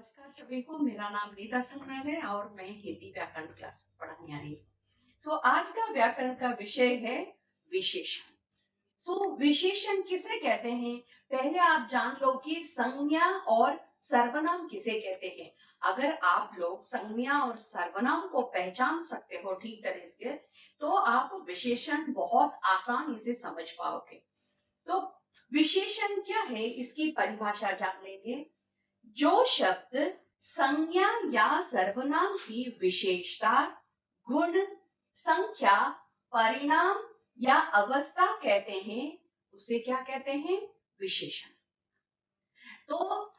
नमस्कार सभी को। मेरा नाम रीता संगना है और मैं हिंदी व्याकरण क्लास पढ़ाने आई हूँ। आज का व्याकरण का विषय है विशेषण। विशेषण किसे कहते हैं? पहले आप जान लो कि संज्ञा और सर्वनाम किसे कहते हैं। अगर आप लोग संज्ञा और सर्वनाम को पहचान सकते हो ठीक तरह से, तो आप विशेषण बहुत आसानी से समझ पाओगे। तो विशेषण क्या है, इसकी परिभाषा जान लेंगे। जो शब्द संज्ञा या सर्वनाम की विशेषता, गुण, संख्या, परिणाम या अवस्था कहते हैं, उसे क्या कहते हैं? विशेषण। तो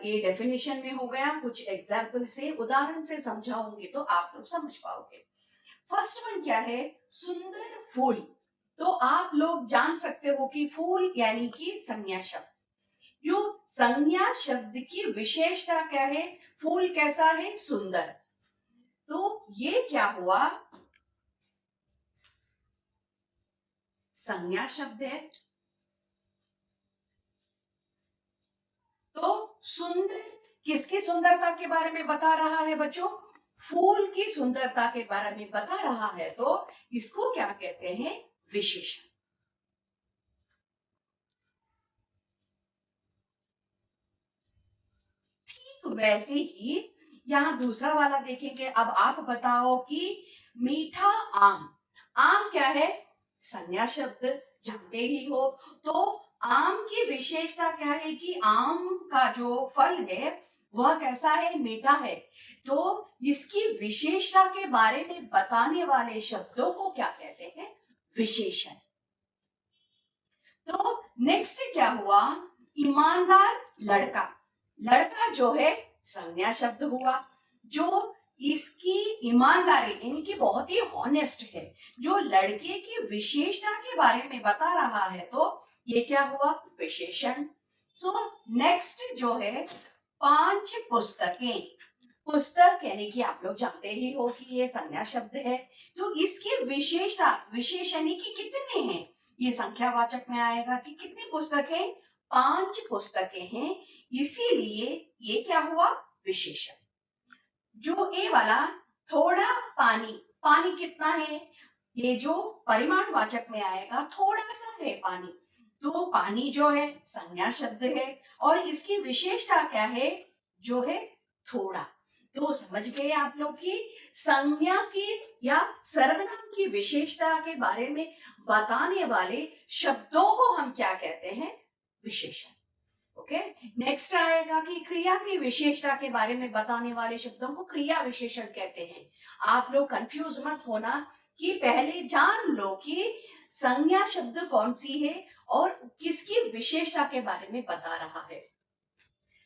ये डेफिनेशन में हो गया। कुछ एग्जाम्पल से, उदाहरण से समझाऊंगी तो आप लोग समझ पाओगे। फर्स्ट वन क्या है? सुंदर फूल। तो आप लोग जान सकते हो कि फूल यानी कि संज्ञा शब्द। जो संज्ञा शब्द की विशेषता क्या है? फूल कैसा है? सुंदर। तो ये क्या हुआ? संज्ञा शब्द है। तो सुंदर किसकी सुंदरता के बारे में बता रहा है बच्चों? फूल की सुंदरता के बारे में बता रहा है। तो इसको क्या कहते हैं? विशेषण। वैसे ही यहाँ दूसरा वाला देखेंगे। अब आप बताओ कि मीठा आम। आम क्या है? संज्ञा शब्द, जानते ही हो। तो आम की विशेषता क्या है कि आम का जो फल है वह कैसा है? मीठा है। तो इसकी विशेषता के बारे में बताने वाले शब्दों को क्या कहते हैं? विशेषण। तो नेक्स्ट क्या हुआ? ईमानदार लड़का। लड़का जो है संज्ञा शब्द हुआ। जो इसकी ईमानदारी यानी कि बहुत ही ऑनेस्ट है, जो लड़के की विशेषता के बारे में बता रहा है, तो ये क्या हुआ? विशेषण। नेक्स्ट जो है 5 पुस्तकें। पुस्तक यानी कि आप लोग जानते ही हो कि ये संज्ञा शब्द है। तो इसकी विशेषता, विशेषण की कितने हैं, ये संख्यावाचक में आएगा कि कितनी पुस्तकें? 5 पुस्तकें हैं, इसीलिए ये क्या हुआ? विशेषण। जो ए वाला थोड़ा पानी, पानी कितना है? ये जो परिमाणवाचक में आएगा, थोड़ा सा है पानी। तो पानी जो है संज्ञा शब्द है और इसकी विशेषता क्या है? जो है थोड़ा। तो समझ गए आप लोग कि संज्ञा की या सर्वनाम की विशेषता के बारे में बताने वाले शब्दों को हम क्या कहते हैं? विशेषण। ओके। नेक्स्ट आएगा कि क्रिया की विशेषता के बारे में बताने वाले शब्दों को क्रिया विशेषण कहते हैं। आप लोग कंफ्यूज मत होना कि पहले जान लो कि संज्ञा शब्द कौन सी है और किसकी विशेषता के बारे में बता रहा है।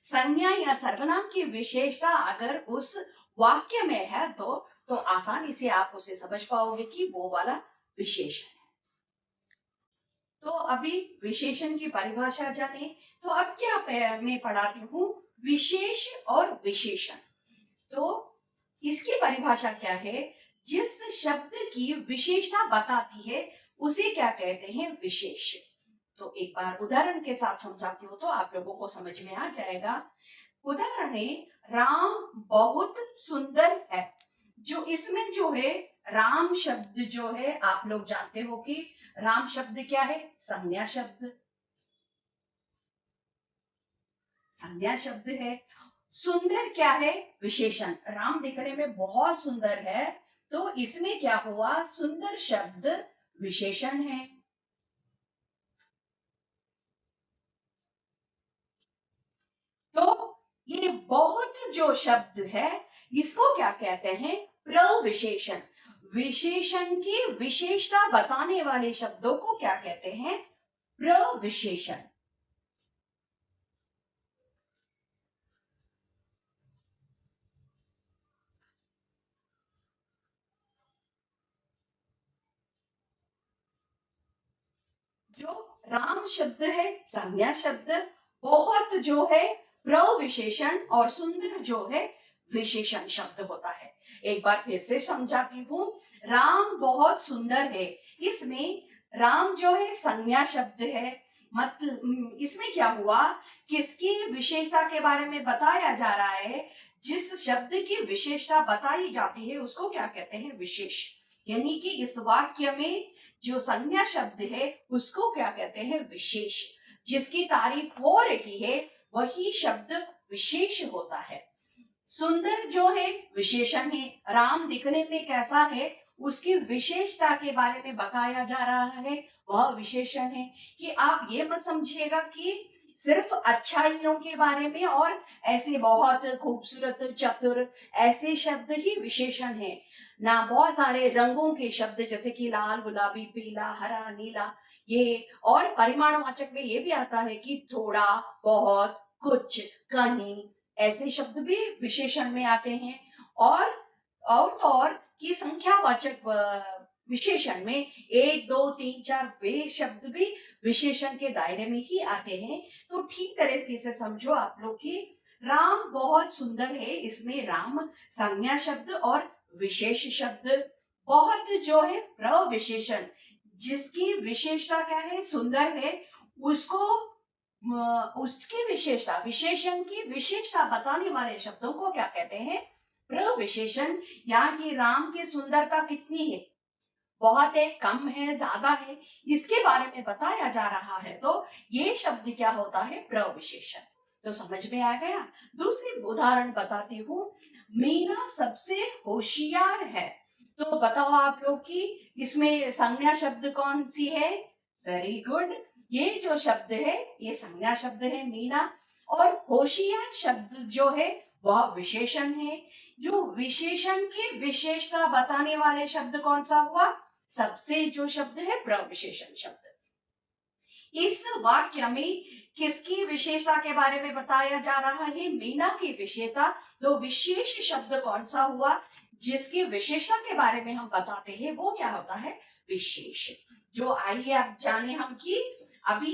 संज्ञा या सर्वनाम की विशेषता अगर उस वाक्य में है तो आसानी से आप उसे समझ पाओगे कि वो वाला विशेषण है। तो अभी विशेषण की परिभाषा जाने। तो अब क्या मैं पढ़ाती हूँ? विशेष और विशेषण। तो इसकी परिभाषा क्या है? जिस शब्द की विशेषता बताती है उसे क्या कहते हैं? विशेष। तो एक बार उदाहरण के साथ समझाती हूँ तो आप लोगों को समझ में आ जाएगा। उदाहरण है, राम बहुत सुंदर है। जो इसमें जो है राम शब्द जो है, आप लोग जानते हो कि राम शब्द क्या है? संज्ञा शब्द। संज्ञा शब्द है। सुंदर क्या है? विशेषण। राम दिखने में बहुत सुंदर है, तो इसमें क्या हुआ? सुंदर शब्द विशेषण है। तो ये बहुत जो शब्द है इसको क्या कहते हैं? प्रविशेषण। विशेषण की विशेषता बताने वाले शब्दों को क्या कहते हैं? प्रविशेषण। जो राम शब्द है संज्ञा शब्द, बहुत जो है प्रविशेषण और सुंदर जो है विशेषण शब्द होता है। एक बार फिर से समझाती हूँ। राम बहुत सुंदर है, इसमें राम जो है संज्ञा शब्द है, मतलब इसमें क्या हुआ, किसकी विशेषता के बारे में बताया जा रहा है। जिस शब्द की विशेषता बताई जाती है उसको क्या कहते हैं, विशेष। यानी कि इस वाक्य में जो संज्ञा शब्द है उसको क्या कहते हैं, विशेष। जिसकी तारीफ हो रही है वही शब्द विशेष होता है। सुंदर जो है विशेषण है, राम दिखने में कैसा है उसकी विशेषता के बारे में बताया जा रहा है, वह विशेषण है। कि आप ये मत समझिएगा कि सिर्फ अच्छाइयों के बारे में और ऐसे बहुत खूबसूरत चतुर ऐसे शब्द ही विशेषण है ना। बहुत सारे रंगों के शब्द जैसे कि लाल, गुलाबी, पीला, हरा, नीला, ये और परिमाणवाचक में ये भी आता है कि थोड़ा, बहुत, कुछ, कहीं, ऐसे शब्द भी विशेषण में आते हैं। और की संख्यावाचक विशेषण में 1, 2, 3, 4 वे शब्द भी विशेषण के दायरे में ही आते हैं। तो ठीक तरीके से समझो आप लोग कि राम बहुत सुंदर है, इसमें राम संज्ञा शब्द और विशेष शब्द, बहुत जो है प्रविशेषण, जिसकी विशेषता क्या है, सुंदर है, उसको उसकी विशेषता, विशेषण की विशेषता बताने वाले शब्दों को क्या कहते हैं, प्रविशेषण। यहाँ की राम की सुंदरता कितनी है, बहुत है, कम है, ज्यादा है, इसके बारे में बताया जा रहा है, तो ये शब्द क्या होता है, प्रविशेषण। तो समझ में आ गया। दूसरी उदाहरण बताती हूँ। मीना सबसे होशियार है। तो बताओ आप लोग कि इसमें संज्ञा शब्द कौन सी है, वेरी गुड, ये जो शब्द है ये संज्ञा शब्द है मीना। और होशियार शब्द जो है वह विशेषण है। जो विशेषण की विशेषता बताने वाले शब्द कौन सा हुआ, सबसे जो शब्द है प्रविशेषण शब्द। इस वाक्य में किसकी विशेषता के बारे में बताया जा रहा है, मीना की विशेषता। तो विशेष शब्द कौन सा हुआ, जिसकी विशेषता के बारे में हम बताते हैं वो क्या होता है, विशेष। जो आइए आप जाने हम कि अभी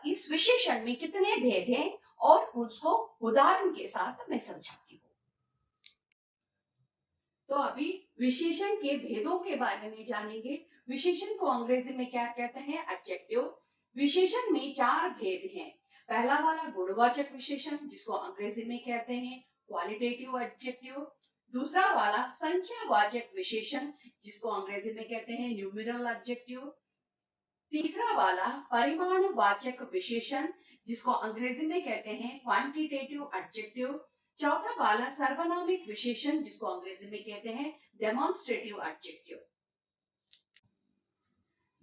इस विशेषण में कितने भेद हैं और उसको उदाहरण के साथ मैं समझाती हूँ। तो अभी विशेषण के भेदों के बारे में जानेंगे। विशेषण को अंग्रेजी में क्या कहते हैं, एडजेक्टिव। विशेषण में 4 भेद हैं। पहला वाला गुणवाचक विशेषण जिसको अंग्रेजी में कहते हैं क्वालिटेटिव एडजेक्टिव। दूसरा वाला संख्यावाचक विशेषण जिसको अंग्रेजी में कहते हैं न्यूमेरल एडजेक्टिव। तीसरा वाला परिमाणवाचक विशेषण जिसको अंग्रेजी में कहते हैं क्वांटिटेटिव एडजेक्टिव। चौथा वाला सर्वनामिक विशेषण जिसको अंग्रेजी में कहते हैं डेमोन्स्ट्रेटिव एडजेक्टिव।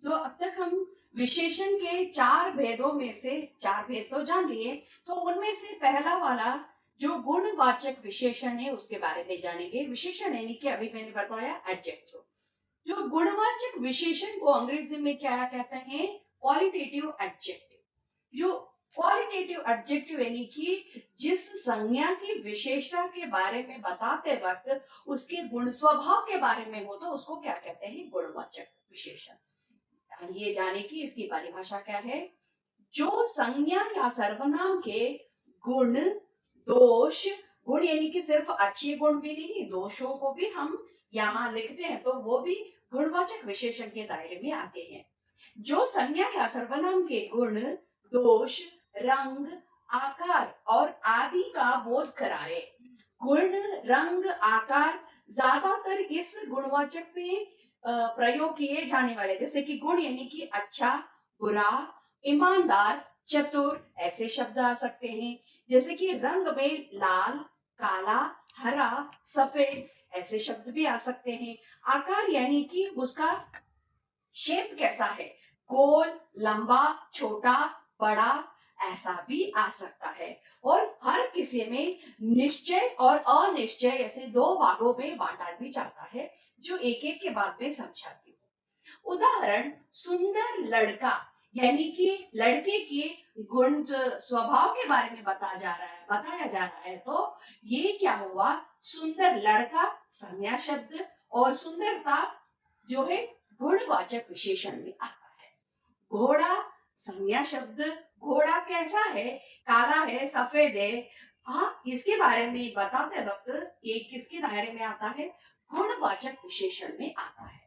तो अब तक हम विशेषण के 4 भेदों में से 4 भेद तो जान लिए, तो उनमें से पहला वाला जो गुणवाचक विशेषण है उसके बारे में जानेंगे। विशेषण यानी कि अभी मैंने बताया एडजेक्टिव। जो गुणवाचक विशेषण को अंग्रेजी में क्या कहते हैं, क्वालिटेटिव एडजेक्टिव। जो क्वालिटेटिव एडजेक्टिव यानी कि जिस संज्ञा की विशेषता के बारे में बताते वक्त उसके गुण स्वभाव के बारे में हो तो उसको क्या कहते हैं, गुणवाचक विशेषण। ये जाने की इसकी परिभाषा क्या है, जो संज्ञा या सर्वनाम के गुण, दोष, गुण यानी कि सिर्फ अच्छे गुण भी नहीं, दोषों को भी हम यहाँ लिखते हैं तो वो भी गुणवाचक विशेषण के दायरे में आते हैं। जो संज्ञा या सर्वनाम के गुण, दोष, रंग, आकार और आदि का बोध कराए। गुण, रंग, आकार ज्यादातर इस गुणवाचक में प्रयोग किए जाने वाले, जैसे कि गुण यानी कि अच्छा, बुरा, ईमानदार, चतुर, ऐसे शब्द आ सकते हैं। जैसे कि रंग में लाल, काला, हरा, सफेद, ऐसे शब्द भी आ सकते हैं। आकार यानी कि उसका शेप कैसा है, गोल, लंबा, छोटा, बड़ा, ऐसा भी आ सकता है। और हर किसी में निश्चय और अनिश्चय ऐसे 2 भागों में बांटा भी जाता है, जो एक एक के बाद में समझाती हूँ। उदाहरण, सुंदर लड़का यानी कि लड़के के गुण स्वभाव के बारे में बताया जा रहा है तो ये क्या हुआ, सुंदर लड़का संज्ञा शब्द और सुंदरता जो है गुणवाचक विशेषण में आता है। घोड़ा संज्ञा शब्द, घोड़ा कैसा है, काला है, सफेद है, हाँ, इसके बारे में बताते वक्त ये किसके दायरे में आता है, गुणवाचक विशेषण में आता है।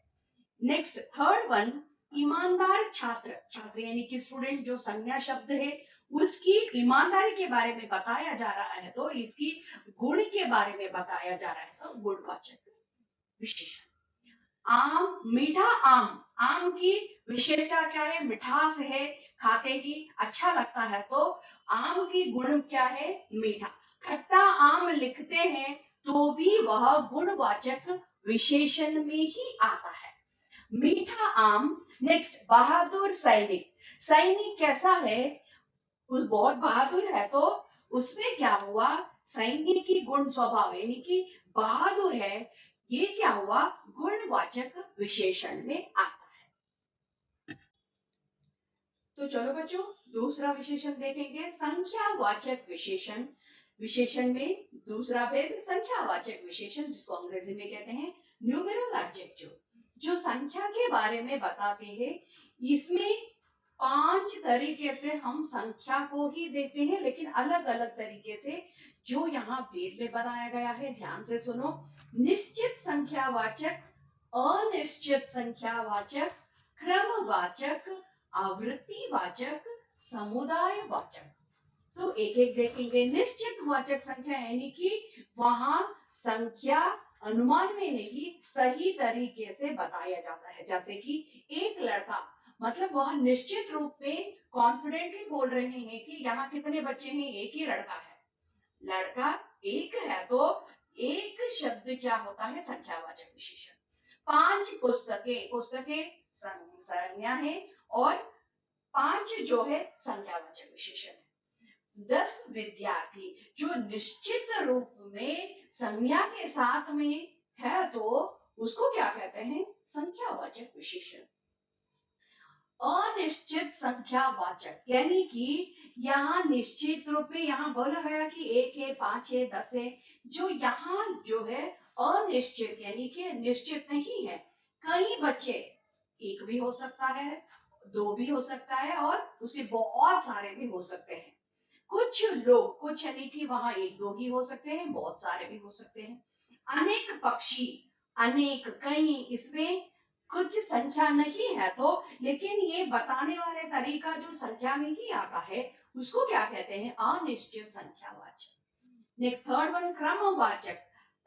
नेक्स्ट थर्ड वन, ईमानदार छात्र, छात्र यानी कि स्टूडेंट जो संज्ञा शब्द है उसकी ईमानदारी के बारे में बताया जा रहा है, तो इसकी गुण के बारे में बताया जा रहा है, तो गुणवाचक विशेषण। आम, मीठा आम, आम की विशेषता क्या है? मिठास है, खाते ही अच्छा लगता है, तो आम की गुण क्या है? मीठा। खट्टा आम लिखते हैं तो भी वह गुणवाचक विशेषण में ही आता है। मीठा आम। नेक्स्ट, बहादुर सैनिक। सैनिक कैसा है? वो बहुत बहादुर है, तो उसमें क्या हुआ? सैनिक की गुण स्वभाव यानी कि बहादुर है, ये क्या हुआ? गुणवाचक विशेषण में आता है। तो चलो बच्चों, दूसरा विशेषण देखेंगे, संख्यावाचक विशेषण। विशेषण में दूसरा भेद संख्यावाचक विशेषण, जिसको अंग्रेजी में कहते हैं न्यूमेरल एडजेक्टिव, जो संख्या के बारे में बताते हैं। इसमें 5 तरीके से हम संख्या को ही देते हैं, लेकिन अलग अलग तरीके से, जो यहाँ भेद में बनाया गया है। ध्यान से सुनो। निश्चित संख्यावाचक, अनिश्चित संख्यावाचक, क्रमवाचक, आवृत्तिवाचक, समुदायवाचक। तो एक एक देखेंगे। निश्चित वाचक संख्या यानी कि वहां संख्या अनुमान में नहीं, सही तरीके से बताया जाता है। जैसे कि एक लड़का, मतलब वह निश्चित रूप में कॉन्फिडेंटली बोल रहे हैं कि यहाँ कितने बच्चे हैं? एक ही लड़का है। लड़का एक है, तो एक शब्द क्या होता है? संख्यावाचक विशेषण। 5 पुस्तकें, पुस्तकें संज्ञा है, और 5 जो है संख्यावाचक विशेषण है। 10 विद्यार्थी, जो निश्चित रूप में संज्ञा के साथ में है, तो उसको क्या कहते हैं? संख्यावाचक विशेषण। अनिश्चित संख्यावाचक यानी कि यहाँ निश्चित रूप में यहाँ बोला गया कि 1 है, 5 है, 10 है, जो यहाँ जो है अनिश्चित यानी कि निश्चित नहीं है। कई बच्चे, एक भी हो सकता है, 2 भी हो सकता है, और उससे बहुत सारे भी हो सकते हैं। कुछ लोग, कुछ यानी कि वहां 1-2 ही हो सकते हैं, बहुत सारे भी हो सकते हैं। अनेक पक्षी, अनेक, कई, इसमें कुछ संख्या नहीं है, तो लेकिन ये बताने वाले तरीका जो संख्या में ही आता है, उसको क्या कहते हैं? अनिश्चित संख्यावाचक। नेक्स्ट, थर्ड वन, क्रमवाचक।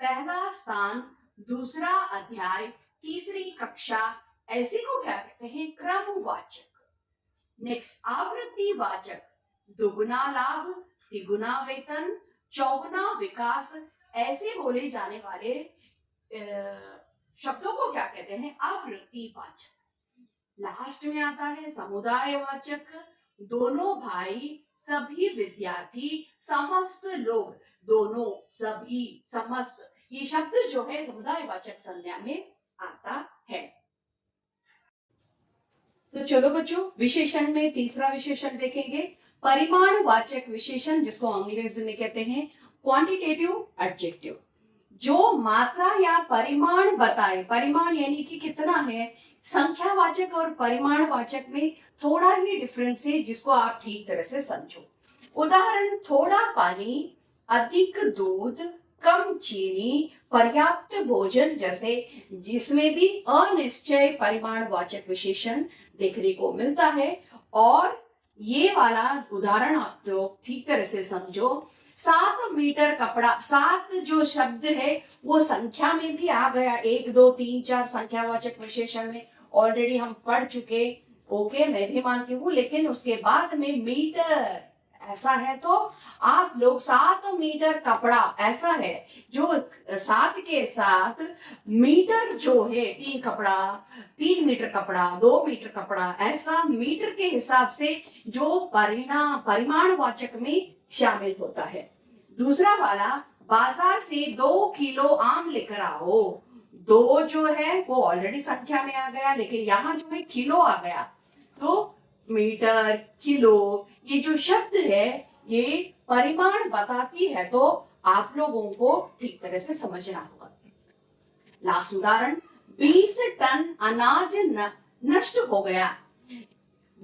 पहला स्थान, दूसरा अध्याय, तीसरी कक्षा, ऐसे को क्या कहते हैं? क्रमवाचक। नेक्स्ट, आवृत्तिवाचक। दुगुना लाभ, तिगुना वेतन, चौगुना विकास, ऐसे बोले जाने वाले शब्दों को क्या कहते हैं? आवृत्तिवाचक। लास्ट में आता है समुदायवाचक। दोनों भाई, सभी विद्यार्थी, समस्त लोग, दोनों, सभी, समस्त, ये शब्द जो है समुदायवाचक संज्ञा में आता है। तो चलो बच्चों, विशेषण में तीसरा विशेषण देखेंगे, परिमाणवाचक विशेषण, जिसको अंग्रेजी में कहते हैं क्वांटिटेटिव एडजेक्टिव, जो मात्रा या परिमाण बताए। परिमाण यानी कि कितना है। संख्यावाचक और परिमाणवाचक में थोड़ा ही डिफरेंस है, जिसको आप ठीक तरह से समझो। उदाहरण, थोड़ा पानी, अधिक दूध, कम चीनी, पर्याप्त भोजन जैसे, जिसमें भी अनिश्चय परिमाणवाचक विशेषण देखने को मिलता है। और ये वाला उदाहरण आप लोग ठीक तरह से समझो। 7 मीटर कपड़ा, 7 जो शब्द है वो संख्या में भी आ गया। 1, 2, 3, 4 संख्यावाचक विशेषण में ऑलरेडी हम पढ़ चुके। ओके, मैं भी मानती हूँ, लेकिन उसके बाद में मीटर ऐसा है, तो आप लोग 7 मीटर कपड़ा ऐसा है, जो 7 के साथ मीटर जो है, 3 कपड़ा, 3 मीटर कपड़ा, 2 मीटर कपड़ा, ऐसा मीटर के हिसाब से जो परिमाणवाचक में शामिल होता है। दूसरा वाला, बाजार से 2 किलो आम लेकर आओ। 2 जो है वो ऑलरेडी संख्या में आ गया, लेकिन यहाँ जो है किलो आ गया, तो मीटर, किलो, ये जो शब्द है ये परिमाण बताती है, तो आप लोगों को ठीक तरह से समझना होगा। लास्ट उदाहरण, 20 टन अनाज नष्ट हो गया।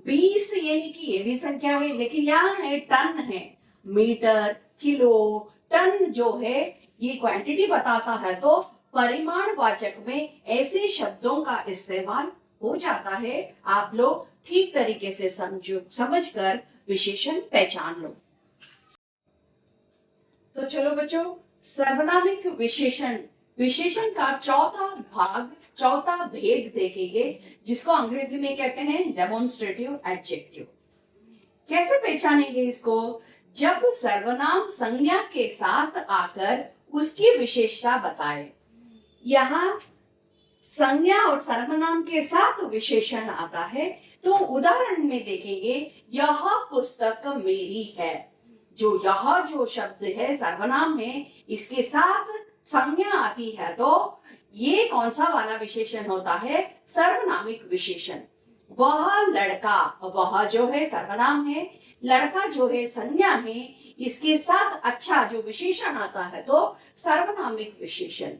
20 यानी कि ये भी संख्या है, लेकिन यहाँ है टन है। मीटर, किलो, टन जो है ये क्वांटिटी बताता है, तो परिमाणवाचक में ऐसे शब्दों का इस्तेमाल हो जाता है, आप लोग ठीक तरीके से समझकर विशेषण पहचान लो। तो चलो बच्चों, सर्वनामिक विशेषण विशेषण का चौथा भेद देखेंगे, जिसको अंग्रेजी में कहते हैं डेमोन्स्ट्रेटिव एडजेक्टिव। कैसे पहचानेंगे इसको? जब सर्वनाम संज्ञा के साथ आकर उसकी विशेषता बताए। यहाँ संज्ञा और सर्वनाम के साथ विशेषण आता है, तो उदाहरण में देखेंगे, यह पुस्तक मेरी है। जो शब्द है सर्वनाम है, इसके साथ संज्ञा आती है, तो ये कौन सा वाला विशेषण होता है? सर्वनामिक विशेषण। वह लड़का, वह जो है सर्वनाम है, लड़का जो है संज्ञा है, इसके साथ अच्छा जो विशेषण आता है तो सर्वनामिक विशेषण।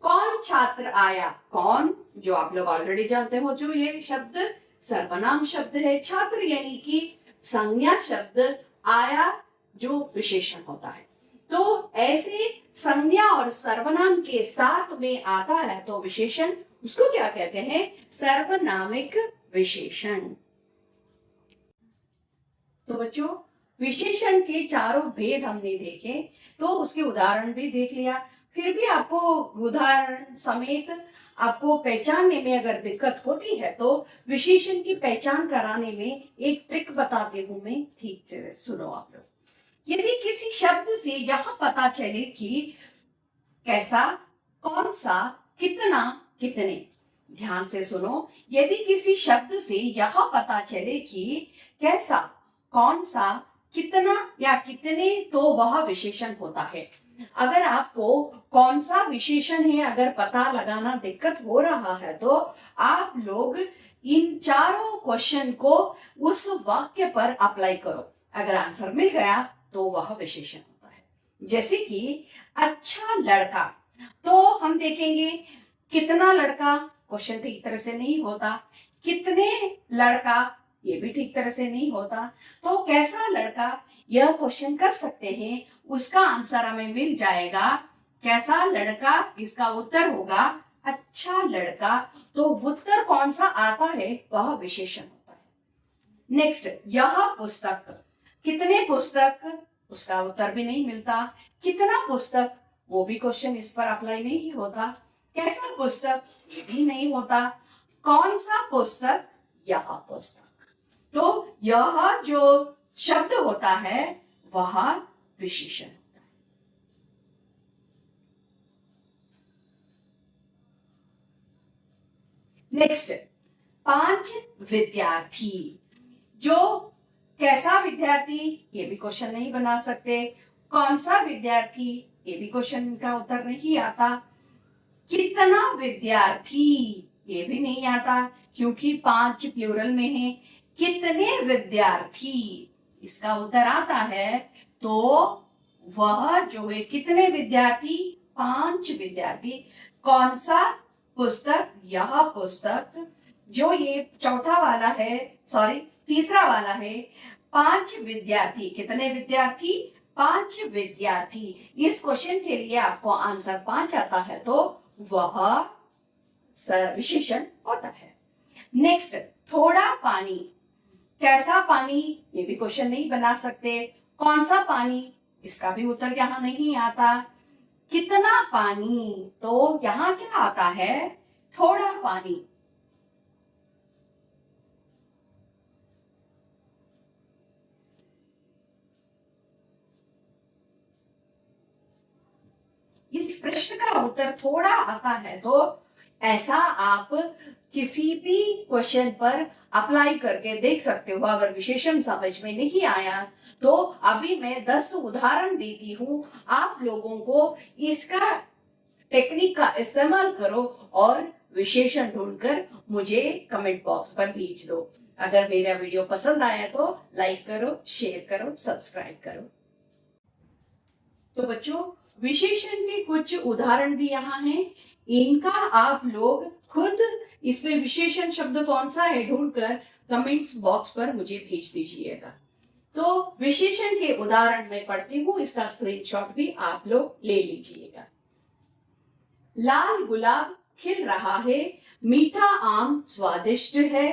कौन छात्र आया? कौन, जो आप लोग ऑलरेडी जानते हो, जो ये शब्द सर्वनाम शब्द है। छात्र यानी कि संज्ञा शब्द, आया जो विशेषण होता है। तो ऐसे संज्ञा और सर्वनाम के साथ में आता है तो विशेषण, उसको क्या कहते हैं? सर्वनामिक विशेषण। तो बच्चों, विशेषण के चारों भेद हमने देखे, तो उसके उदाहरण भी देख लिया। फिर भी आपको उदाहरण समेत आपको पहचानने में अगर दिक्कत होती है तो विशेषण की पहचान कराने में एक ट्रिक बताती हूं मैं, ठीक से सुनो आप लोग। यदि किसी शब्द से यह पता चले कि कैसा, कौन सा, कितना, कितने, ध्यान से सुनो। यदि किसी शब्द से यह पता चले कि कैसा, कौन सा, कितना या कितने, तो वह विशेषण होता है। अगर आपको कौन सा विशेषण है अगर पता लगाना दिक्कत हो रहा है, तो आप लोग इन चारों क्वेश्चन को उस वाक्य पर अप्लाई करो। अगर आंसर मिल गया तो वह विशेषण होता है। जैसे कि अच्छा लड़का, तो हम देखेंगे कितना लड़का, क्वेश्चन ठीक तरह से नहीं होता। कितने लड़का, ये भी ठीक तरह से नहीं होता। तो कैसा लड़का, यह क्वेश्चन कर सकते हैं, उसका आंसर हमें मिल जाएगा। कैसा लड़का, इसका उत्तर होगा अच्छा लड़का। तो उत्तर कौन सा आता है, वह विशेषण होता है। नेक्स्ट, यह पुस्तक, कितने पुस्तक, उसका उत्तर भी नहीं मिलता। कितना पुस्तक, वो भी क्वेश्चन इस पर अप्लाई नहीं होता। कैसा पुस्तक, ये भी नहीं होता। कौन सा पुस्तक, यह पुस्तक। तो यह जो शब्द होता है वह विशेषण होता है। नेक्स्ट, 5 विद्यार्थी, जो कैसा विद्यार्थी, ये भी क्वेश्चन नहीं बना सकते। कौन सा विद्यार्थी, ये भी क्वेश्चन का उत्तर नहीं आता। कितना विद्यार्थी, ये भी नहीं आता, क्योंकि 5 प्लूरल में है। कितने विद्यार्थी, इसका उत्तर आता है, तो वह जो है कितने विद्यार्थी, 5 विद्यार्थी। कौन सा पुस्तक, यह पुस्तक। जो ये चौथा वाला है, सॉरी तीसरा वाला है, 5 विद्यार्थी। कितने विद्यार्थी, 5 विद्यार्थी। इस क्वेश्चन के लिए आपको आंसर 5 आता है तो वह विशेषण होता है। नेक्स्ट, थोड़ा पानी, कैसा पानी, ये भी क्वेश्चन नहीं बना सकते। कौन सा पानी, इसका भी उत्तर यहाँ नहीं आता। कितना पानी, तो यहाँ क्या आता है, थोड़ा पानी। इस प्रश्न का उत्तर थोड़ा आता है, तो ऐसा आप किसी भी क्वेश्चन पर अप्लाई करके देख सकते हो। अगर विशेषण समझ में नहीं आया तो अभी मैं 10 उदाहरण देती हूँ, आप लोगों को इसका टेक्निक का इस्तेमाल करो और विशेषण ढूंढकर मुझे कमेंट बॉक्स पर भेज दो। अगर मेरा वीडियो पसंद आया तो लाइक करो, शेयर करो, सब्सक्राइब करो। तो बच्चों, विशेषण के कुछ उदाहरण भी यहाँ हैं, इनका आप लोग खुद इसमें विशेषण शब्द कौन सा है ढूंढकर कमेंट्स बॉक्स पर मुझे भेज दीजिएगा। तो विशेषण के उदाहरण में पढ़ती हूँ, इसका स्क्रीनशॉट भी आप लोग ले लीजिएगा। लाल गुलाब खिल रहा है, मीठा आम स्वादिष्ट है।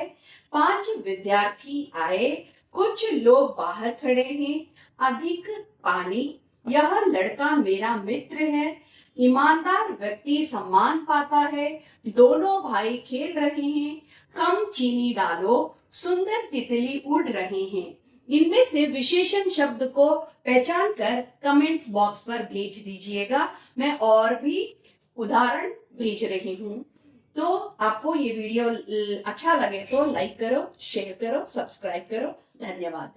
5 विद्यार्थी आए, कुछ लोग बाहर खड़े हैं। अधिक पानी, यह लड़का मेरा मित्र है। ईमानदार व्यक्ति सम्मान पाता है। दोनों भाई खेल रहे हैं। कम चीनी डालो, सुंदर तितली उड़ रहे हैं। इनमें से विशेषण शब्द को पहचान कर कमेंट्स बॉक्स पर भेज दीजिएगा। मैं और भी उदाहरण भेज रही हूँ। तो आपको ये वीडियो अच्छा लगे तो लाइक करो, शेयर करो, सब्सक्राइब करो। धन्यवाद।